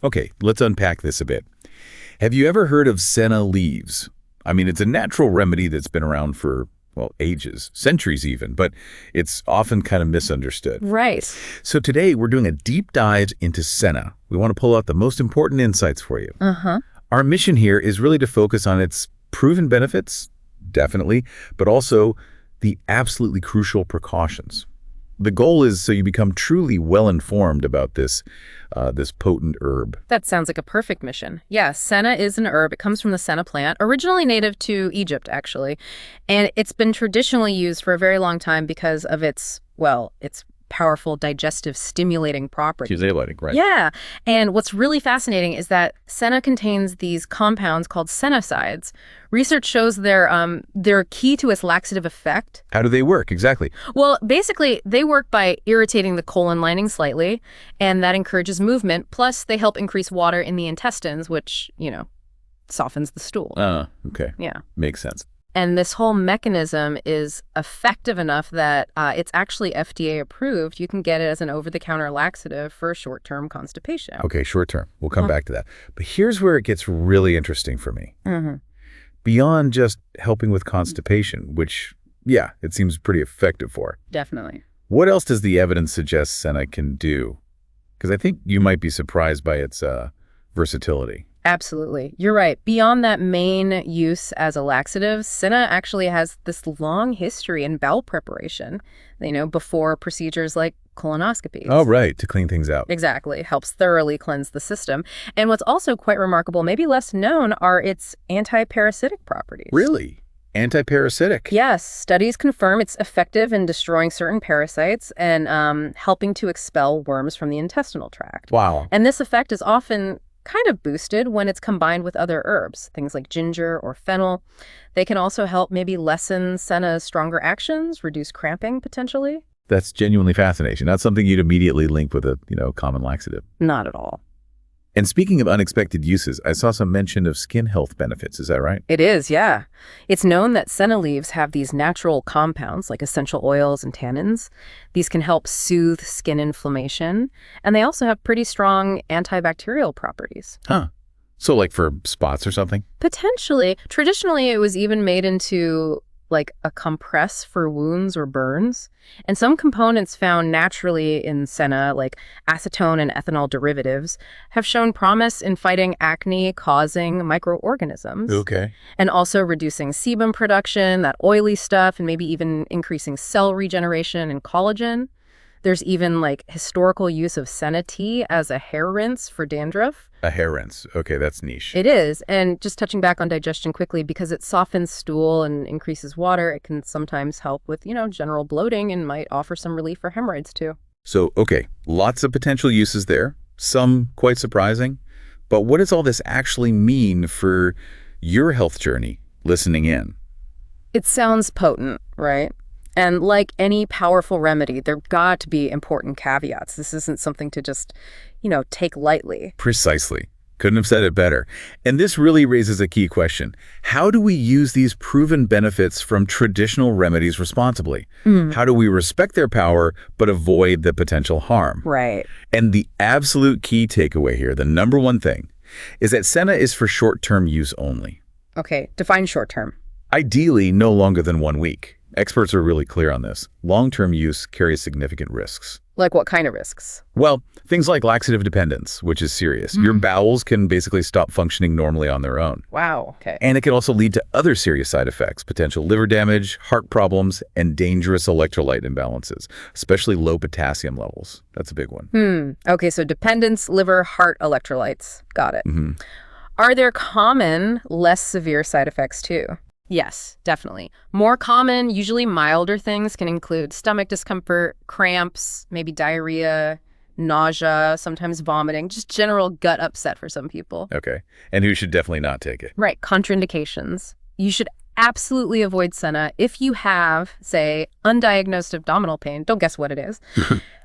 Okay, let's unpack this a bit. Have you ever heard of Senna leaves? I mean, it's a natural remedy that's been around for, well, ages, centuries even, but it's often kind of misunderstood. Right. So today we're doing a deep dive into Senna. We want to pull out the most important insights for you. Uh-huh. Our mission here is really to focus on its proven benefits, definitely, but also the absolutely crucial precautions. The goal is so you become truly well-informed about this potent herb. That sounds like a perfect mission. Yeah, Senna is an herb. It comes from the Senna plant, originally native to Egypt, actually. And it's been traditionally used for a very long time because of its powerful digestive stimulating properties. Stimulating, right. Yeah. And what's really fascinating is that Senna contains these compounds called sennicides. Research shows they're key to its laxative effect. How do they work exactly? Well, basically, they work by irritating the colon lining slightly, and that encourages movement. Plus, they help increase water in the intestines, which, softens the stool. Okay. Yeah. Makes sense. And this whole mechanism is effective enough that it's actually FDA approved. You can get it as an over-the-counter laxative for short-term constipation. Okay, short term. We'll come back to that. But here's where it gets really interesting for me. Mm-hmm. Beyond just helping with constipation, which, yeah, it seems pretty effective for. Definitely. What else does the evidence suggest Senna can do? Because I think you might be surprised by its versatility. Absolutely. You're right. Beyond that main use as a laxative, Senna actually has this long history in bowel preparation, before procedures like colonoscopies. Oh, right, to clean things out. Exactly. Helps thoroughly cleanse the system. And what's also quite remarkable, maybe less known, are its anti-parasitic properties. Really? Anti-parasitic? Yes. Studies confirm it's effective in destroying certain parasites and helping to expel worms from the intestinal tract. Wow. And this effect is often kind of boosted when it's combined with other herbs, things like ginger or fennel. They can also help maybe lessen Senna's stronger actions, reduce cramping potentially. That's genuinely fascinating. Not something you'd immediately link with a, common laxative. Not at all. And speaking of unexpected uses, I saw some mention of skin health benefits. Is that right? It is, yeah. It's known that Senna leaves have these natural compounds like essential oils and tannins. These can help soothe skin inflammation, and they also have pretty strong antibacterial properties. Huh. So like for spots or something? Potentially. Traditionally, it was even made into like a compress for wounds or burns. And some components found naturally in Senna, like acetone and ethanol derivatives, have shown promise in fighting acne-causing microorganisms. Okay. And also reducing sebum production, that oily stuff, and maybe even increasing cell regeneration and collagen. There's even like historical use of Senna tea as a hair rinse for dandruff. A hair rinse. Okay, that's niche. It is. And just touching back on digestion quickly, because it softens stool and increases water, it can sometimes help with, general bloating and might offer some relief for hemorrhoids too. So, okay, lots of potential uses there, some quite surprising. But what does all this actually mean for your health journey listening in? It sounds potent, right? And like any powerful remedy, there've got to be important caveats. This isn't something to just, take lightly. Precisely. Couldn't have said it better. And this really raises a key question. How do we use these proven benefits from traditional remedies responsibly? How do we respect their power but avoid the potential harm? Right. And the absolute key takeaway here, the number one thing, is that Senna is for short-term use only. Okay, define short-term. Ideally, no longer than 1 week. Experts are really clear on this. Long-term use carries significant risks. Like what kind of risks? Well, things like laxative dependence, which is serious. Your bowels can basically stop functioning normally on their own. Wow. Okay. And it can also lead to other serious side effects, potential liver damage, heart problems, and dangerous electrolyte imbalances, especially low potassium levels. That's a big one. Okay, so dependence, liver, heart, electrolytes. Got it. Are there common, less severe side effects too? Yes, definitely. More common, usually milder things can include stomach discomfort, cramps, maybe diarrhea, nausea, sometimes vomiting, just general gut upset for some people. Okay. And who should definitely not take it? Right. Contraindications. You should absolutely avoid Senna if you have, say, undiagnosed abdominal pain. Don't guess what it is.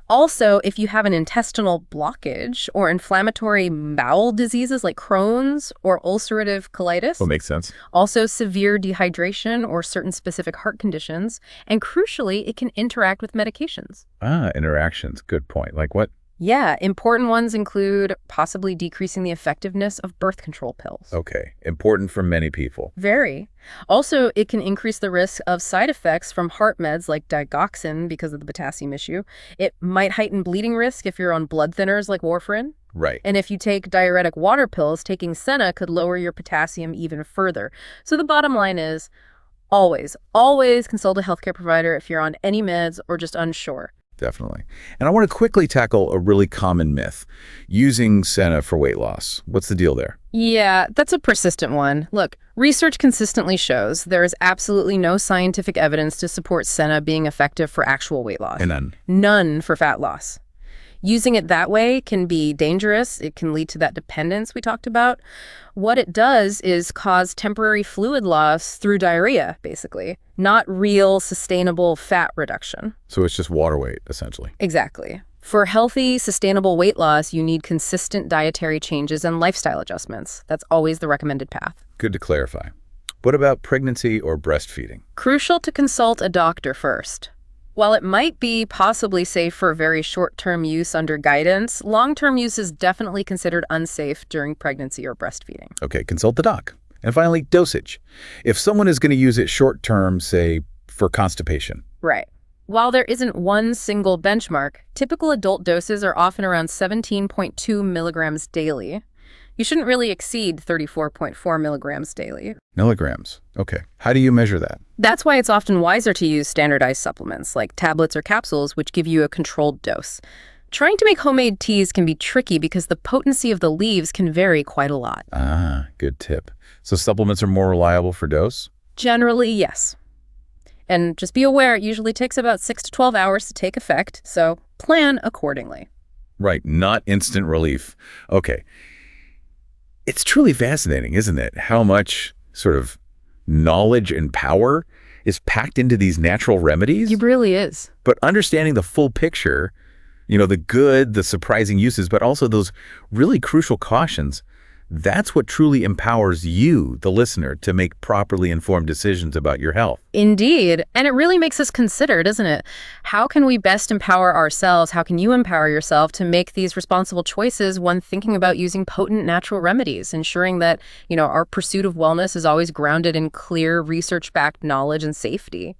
Also, if you have an intestinal blockage or inflammatory bowel diseases like Crohn's or ulcerative colitis. Well, makes sense. Also, severe dehydration or certain specific heart conditions. And crucially, it can interact with medications. Interactions. Good point. Like what? Yeah, important ones include possibly decreasing the effectiveness of birth control pills. Okay, important for many people. Very. Also, it can increase the risk of side effects from heart meds like digoxin because of the potassium issue. It might heighten bleeding risk if you're on blood thinners like warfarin. Right. And if you take diuretic water pills, taking Senna could lower your potassium even further. So the bottom line is always consult a healthcare provider if you're on any meds or just unsure. Definitely. And I want to quickly tackle a really common myth, using Senna for weight loss. What's the deal there? Yeah, that's a persistent one. Look, research consistently shows there is absolutely no scientific evidence to support Senna being effective for actual weight loss. And none. None for fat loss. Using it that way can be dangerous. It can lead to that dependence we talked about. What it does is cause temporary fluid loss through diarrhea, basically, not real sustainable fat reduction. So it's just water weight, essentially. Exactly. For healthy, sustainable weight loss, you need consistent dietary changes and lifestyle adjustments. That's always the recommended path. Good to clarify. What about pregnancy or breastfeeding? Crucial to consult a doctor first. While it might be possibly safe for very short-term use under guidance, long-term use is definitely considered unsafe during pregnancy or breastfeeding. Okay, consult the doc. And finally, dosage. If someone is going to use it short-term, say, for constipation. Right. While there isn't one single benchmark, typical adult doses are often around 17.2 milligrams daily. You shouldn't really exceed 34.4 milligrams daily. Milligrams. Okay. How do you measure that? That's why it's often wiser to use standardized supplements like tablets or capsules, which give you a controlled dose. Trying to make homemade teas can be tricky because the potency of the leaves can vary quite a lot. Ah, good tip. So supplements are more reliable for dose? Generally, yes. And just be aware, it usually takes about 6 to 12 hours to take effect, so plan accordingly. Right, not instant relief. Okay. It's truly fascinating, isn't it? How much sort of knowledge and power is packed into these natural remedies? It really is. But understanding the full picture, the good, the surprising uses, but also those really crucial cautions, that's what truly empowers you, the listener, to make properly informed decisions about your health. Indeed. And it really makes us consider, doesn't it? How can we best empower ourselves? How can you empower yourself to make these responsible choices when thinking about using potent natural remedies, ensuring that, our pursuit of wellness is always grounded in clear, research-backed knowledge and safety?